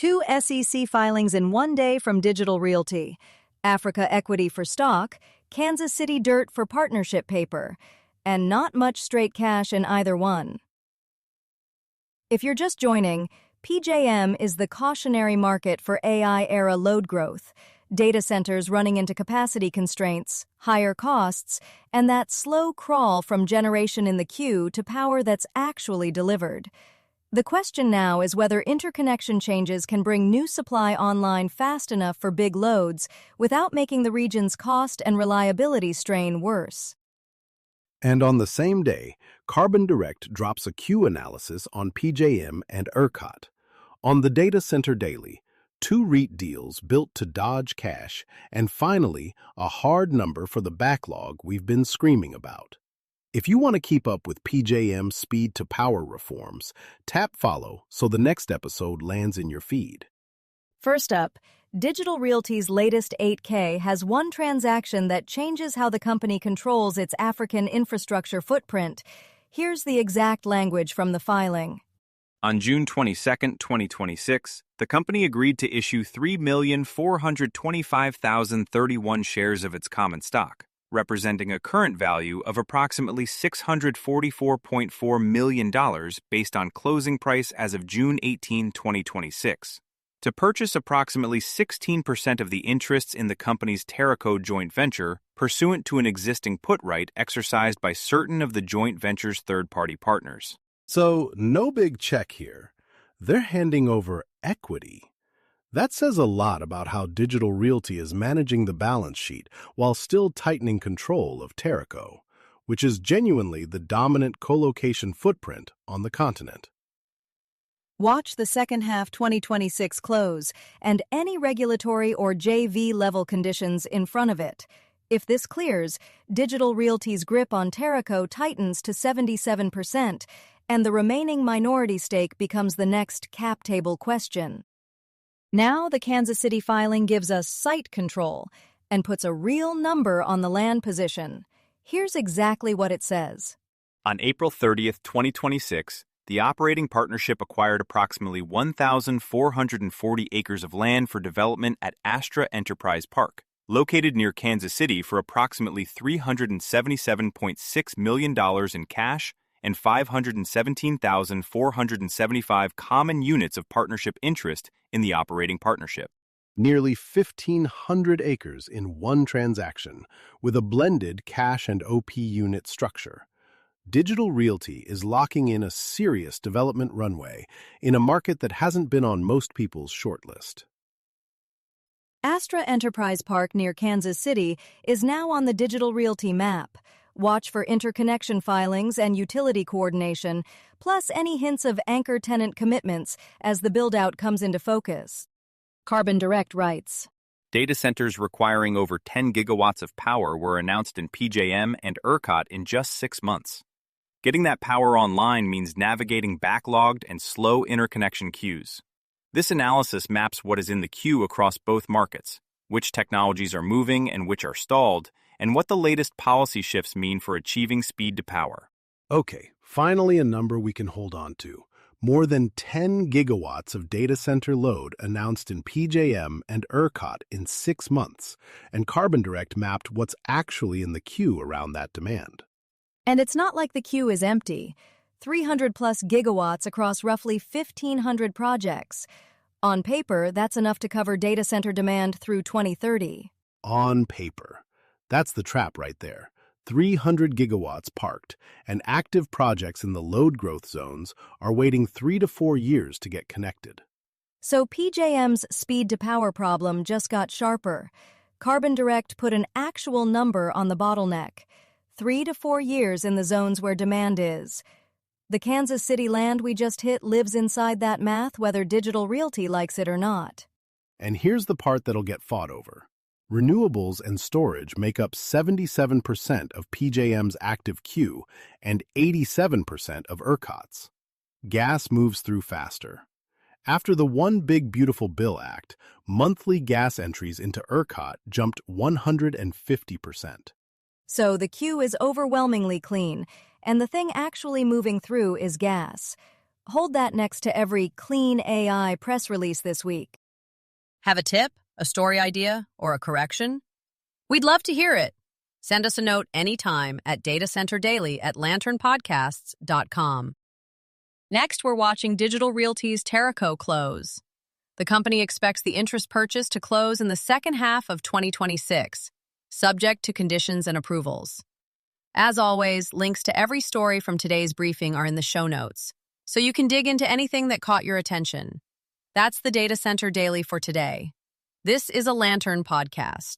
2 SEC filings in one day from Digital Realty. Africa Equity for stock, Kansas City Dirt for partnership paper, and not much straight cash in either one. If you're just joining, PJM is the cautionary market for AI-era load growth, data centers running into capacity constraints, higher costs, and that slow crawl from generation in the queue to power that's actually delivered. The question now is whether interconnection changes can bring new supply online fast enough for big loads without making the region's cost and reliability strain worse. And on the same day, Carbon Direct drops a queue analysis on PJM and ERCOT. On the Data Center Daily, 2 REIT deals built to dodge cash, and finally, a hard number for the backlog we've been screaming about. If you want to keep up with PJM's speed-to-power reforms, tap follow so the next episode lands in your feed. First up, Digital Realty's latest 8K has one transaction that changes how the company controls its African infrastructure footprint. Here's the exact language from the filing. On June 22, 2026, the company agreed to issue 3,425,031 shares of its common stock, representing a current value of approximately $644.4 million based on closing price as of June 18, 2026, to purchase approximately 16% of the interests in the company's Teraco joint venture pursuant to an existing put right exercised by certain of the joint venture's third-party partners. So, no big check here. They're handing over equity. That says a lot about how Digital Realty is managing the balance sheet while still tightening control of Teraco, which is genuinely the dominant colocation footprint on the continent. Watch the second half 2026 close and any regulatory or JV-level conditions in front of it. If this clears, Digital Realty's grip on Teraco tightens to 77%, and the remaining minority stake becomes the next cap table question. Now the Kansas City filing gives us site control and puts a real number on the land position. Here's exactly what it says. On April 30, 2026, the operating partnership acquired approximately 1,440 acres of land for development at Astra Enterprise Park, located near Kansas City, for approximately $377.6 million in cash and 517,475 common units of partnership interest in the operating partnership. Nearly 1,500 acres in one transaction, with a blended cash and OP unit structure. Digital Realty is locking in a serious development runway in a market that hasn't been on most people's shortlist. Astra Enterprise Park near Kansas City is now on the Digital Realty map. Watch for interconnection filings and utility coordination, plus any hints of anchor tenant commitments as the build-out comes into focus. Carbon Direct writes, Data centers requiring over 10 gigawatts of power were announced in PJM and ERCOT in just 6 months. Getting that power online means navigating backlogged and slow interconnection queues. This analysis maps what is in the queue across both markets, which technologies are moving and which are stalled, and what the latest policy shifts mean for achieving speed to power. Okay, finally a number we can hold on to. More than 10 gigawatts of data center load announced in PJM and ERCOT in 6 months, and Carbon Direct mapped what's actually in the queue around that demand. And it's not like the queue is empty. 300-plus gigawatts across roughly 1,500 projects. On paper, that's enough to cover data center demand through 2030. On paper. That's the trap right there. 300 gigawatts parked, and active projects in the load growth zones are waiting 3 to 4 years to get connected. So PJM's speed-to-power problem just got sharper. Carbon Direct put an actual number on the bottleneck. 3 to 4 years in the zones where demand is. The Kansas City land we just hit lives inside that math, whether Digital Realty likes it or not. And here's the part that'll get fought over. Renewables and storage make up 77% of PJM's active queue and 87% of ERCOT's. Gas moves through faster. After the One Big Beautiful Bill Act, monthly gas entries into ERCOT jumped 150%. So the queue is overwhelmingly clean, and the thing actually moving through is gas. Hold that next to every clean AI press release this week. Have a tip, a story idea, or a correction? We'd love to hear it. Send us a note anytime at datacenterdaily@lanternpodcasts.com. Next, we're watching Digital Realty's Teraco close. The company expects the interest purchase to close in the second half of 2026, subject to conditions and approvals. As always, links to every story from today's briefing are in the show notes, so you can dig into anything that caught your attention. That's the Data Center Daily for today. This is a Lantern podcast.